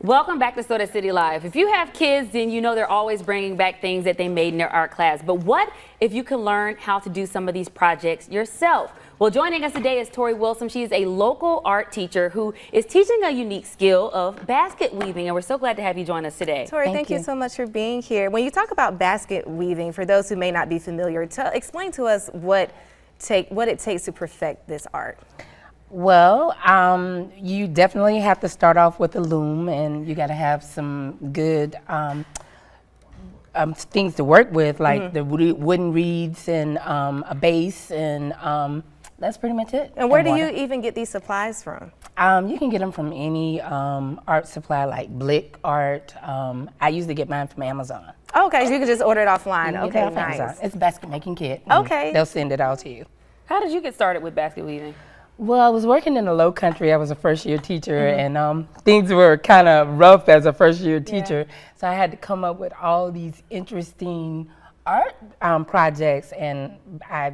Welcome back to Soda City Live. If you have kids, then you know they're always bringing back things that they made in their art class. But what if you can learn how to do some of these projects yourself? Well, joining us today is Tori Wilson. She is a local art teacher who is teaching a unique skill of basket weaving, and we're so glad to have you join us today. Tori, thank you so much for being here. When you talk about basket weaving, for those who may not be familiar, explain to us what it takes to perfect this art. Well, you definitely have to start off with a loom, and you got to have some good things to work with, like the wooden reeds and a base, and that's pretty much it. And where do you even get these supplies from? You can get them from any art supply, like Blick Art. I usually get mine from Amazon. Okay, so you can just order it offline. You can Okay, get it off nice. Amazon. It's a basket making kit. Okay. They'll send it all to you. How did you get started with basket weaving? Well, I was working in the Low Country. I was a first-year teacher, and things were kind of rough as a first-year teacher. So I had to come up with all these interesting art projects, and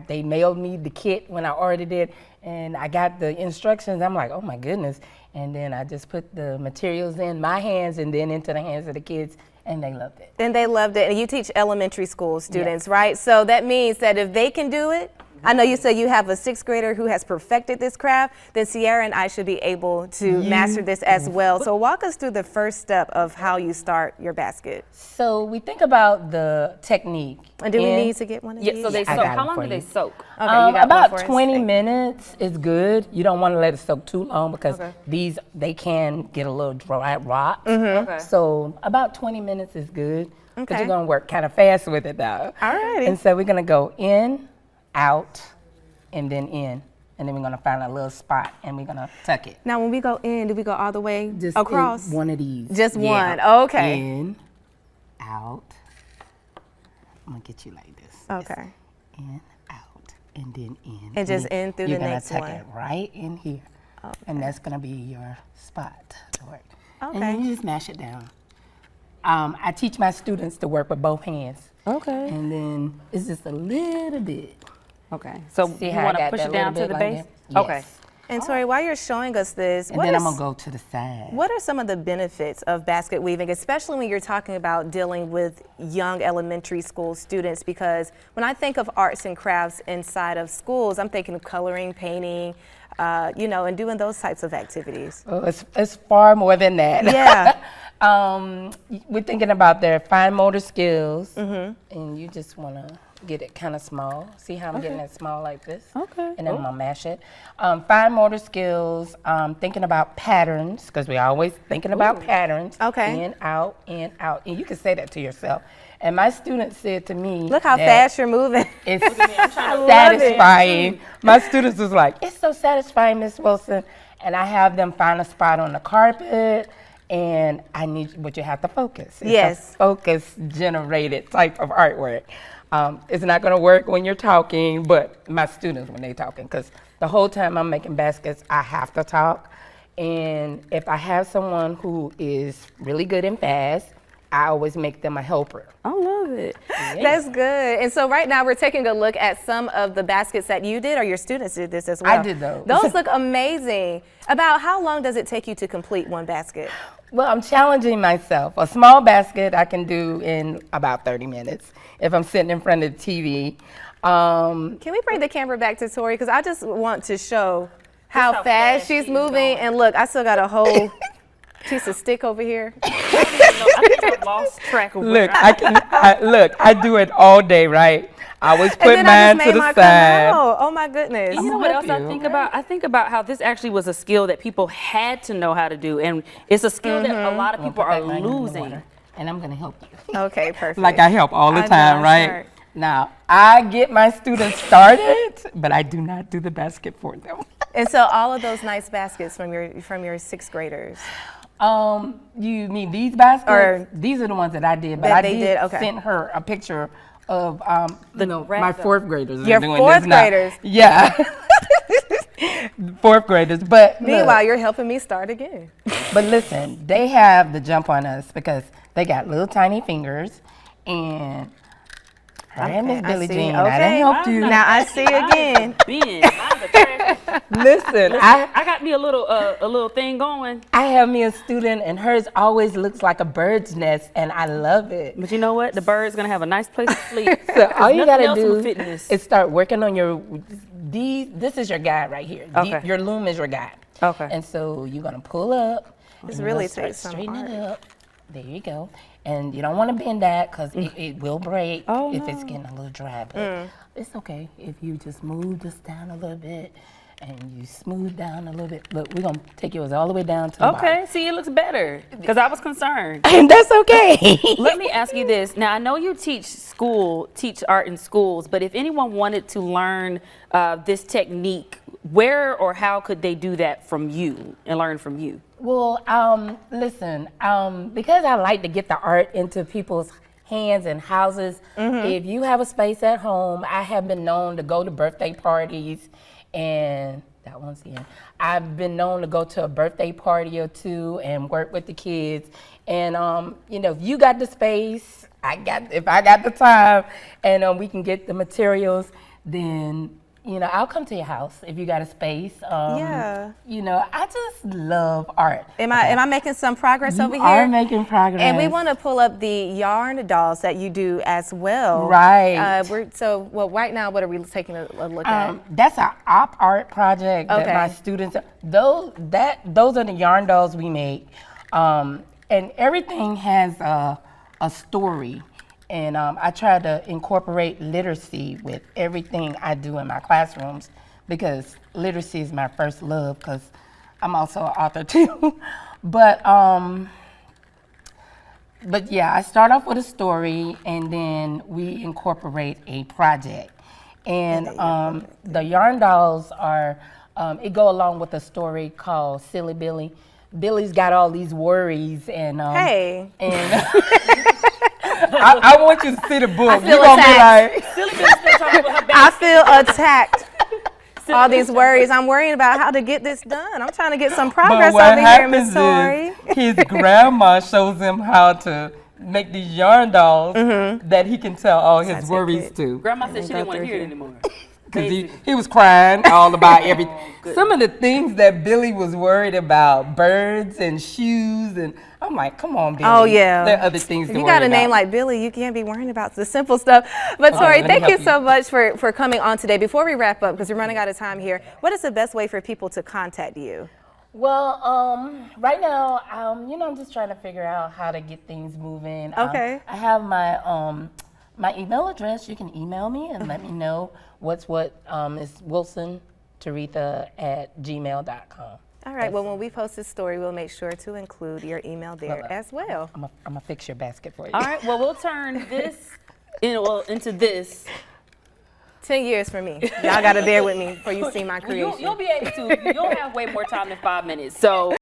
they mailed me the kit when I ordered it, and I got the instructions. I'm like, oh my goodness. And then I just put the materials in my hands and then into the hands of the kids, and they loved it. And they loved it. And you teach elementary school students, right? So that means that if they can do it, I know you said you have a 6th grader who has perfected this craft, then Sierra and I should be able to master this as well. So walk us through the first step of how you start your basket. So we think about the technique. And do we need to get one of these? So they I soak. got How it long for do they you. soak? Okay, you got one About for us. 20 minutes is good. You don't want to let it soak too long because Okay. they can get a little dry rot. Okay. So about 20 minutes is good. But Okay. you're going to work kind of fast with it though. Alrighty. And so we're going to go in, out, and then in. And then we're going to find a little spot and we're going to tuck it. Now, when we go in, do we go all the way Just across? one of these. Just Yeah. one. Okay. In, out. I'm going to get you like this. Okay. In, out, and then in. And just then in through the you're next gonna tuck one. it right in here. And that's gonna be your spot to work. And Okay. then you just mash it down. I teach my students to work with both hands. Okay. And then it's just a little bit. Okay. So See you how I want to got push that it down to little the bit base? like that? Okay. Yes. And Tori, while you're showing us this, And then I'm gonna go to the side. what are some of the benefits of basket weaving, especially when you're talking about dealing with young elementary school students? Because when I think of arts and crafts inside of schools, I'm thinking of coloring, painting, and doing those types of activities. Oh, it's far more than that. Yeah. We're thinking about their fine motor skills, and you just want to get it kind of small. See how I'm getting it small like this? Okay. And then I'm gonna mash it. Fine motor skills, thinking about patterns, because we're always thinking about patterns. Okay. In, out, in, out. And you can say that to yourself. And my students said to me, Look how that fast you're moving. it's love satisfying. My students was like, it's so satisfying, Miss Wilson. And I have them find a spot on the carpet, and but you have to focus. It's Yes. a focus generated type of artwork. It's not gonna work when you're talking, but my students when they're talking, because the whole time I'm making baskets, I have to talk. And if I have someone who is really good and fast, I always make them a helper. I love it. That's good. And so right now we're taking a look at some of the baskets that you did, or your students did this as well. I did those. Those look amazing. About how long does it take you to complete one basket? Well, I'm challenging myself. A small basket I can do in about 30 minutes if I'm sitting in front of the TV. Can we bring the camera back to Tori? Because I just want to show how how fast fast she's she's moving. going. And look, I still got a whole piece of stick over here. I think I lost track of Look, I do it all day, right? I always And put then I mine just to made the mine come side. out. Oh my goodness. You know what else help I you. think about? I think about how this actually was a skill that people had to know how to do, and it's a skill that a lot of people are Put that in the losing. water, and I'm gonna help you. Okay, perfect. Like I help all the I know, time, I'm right? sure. Now, I get my students started, but I do not do the basket for them. And so all of those nice baskets from your 6th graders. You mean these baskets? Or These are the ones that I did, but that I they did did, okay. send her a picture of my rag- 4th graders. are Your doing 4th this now. graders? Yeah. 4th graders, but Meanwhile, look, you're helping me start again. but listen, they have the jump on us because they got little tiny fingers, and Miss I Billie see. Jean, I done Okay. helped you. Now I see again. Ben, mine's the trash. Listen, I got me a little thing going. I have me a student, and hers always looks like a bird's nest, and I love it. But you know what? The bird's gonna have a nice place to sleep. So all you Nothing gotta else do with fitness. is start working on your. This is your guide right here. Okay. Your loom is your guide. Okay. And so you're gonna pull up. This and really you're gonna takes some straighten art. it up. There you go. And you don't want to bend that because it will break Oh, if it's getting a little dry. But it's okay if you just move this down a little bit and you smooth down a little bit. Look, we're gonna take yours all the way down to the Okay, see, it looks better because I was concerned. bottom. And that's okay. Let me ask you this. Now, I know you teach art in schools, but if anyone wanted to learn this technique, where or how could they do that from you and learn from you? Well, listen, because I like to get the art into people's hands and houses, if you have a space at home, I have been known to go to birthday parties, and that one's in. I've been known to go to a birthday party or two and work with the kids. And, you know, if you got the space, if I got the time, and we can get the materials, then you know, I'll come to your house if you got a space. Yeah. You know, I just love art. Am I making some progress over You here? are making progress. And we want to pull up the yarn dolls that you do as well. Right. Right now, what are we taking a look at? That's an op art project that Okay. my students. Those are the yarn dolls we make, and everything has a story. And I try to incorporate literacy with everything I do in my classrooms because literacy is my first love because I'm also an author too. But yeah, I start off with a story and then we incorporate a project. And the yarn dolls are, it go along with a story called Silly Billy. Billy's got all these worries and Hey. and I want you to see the book. feel You're gonna attacked. be like, Silly Billy's still talking about her I feel attacked. All these worries. I'm worrying about how to get this done. I'm trying to get some progress but what over here, Miss happens Tori. is his grandma shows him how to make these yarn dolls that he can tell all his That's it, worries kid. to. Grandma said she didn't want to hear it anymore. Because he was crying all about everything. Some of the things that Billy was worried about, birds and shoes, and I'm like, come on, Billy. Oh, yeah. There are other things If to you worry got a about. name like Billy, you can't be worrying about the simple stuff. But Tori, let me thank you help you. so much for coming on today. Before we wrap up, because we're running out of time here, what is the best way for people to contact you? Well, right now, you know, I'm just trying to figure out how to get things moving. Okay. I have my email address. You can email me and let me know what's what. It's wilsontaretha@gmail.com. All right. Well, when we post this story, we'll make sure to include your email there as well. I'm gonna fix your basket for you. All right, well, we'll turn this into this. 10 years for me. Y'all got to bear with me before you see my Well, creation. you'll be able to. You'll have way more time than 5 minutes. So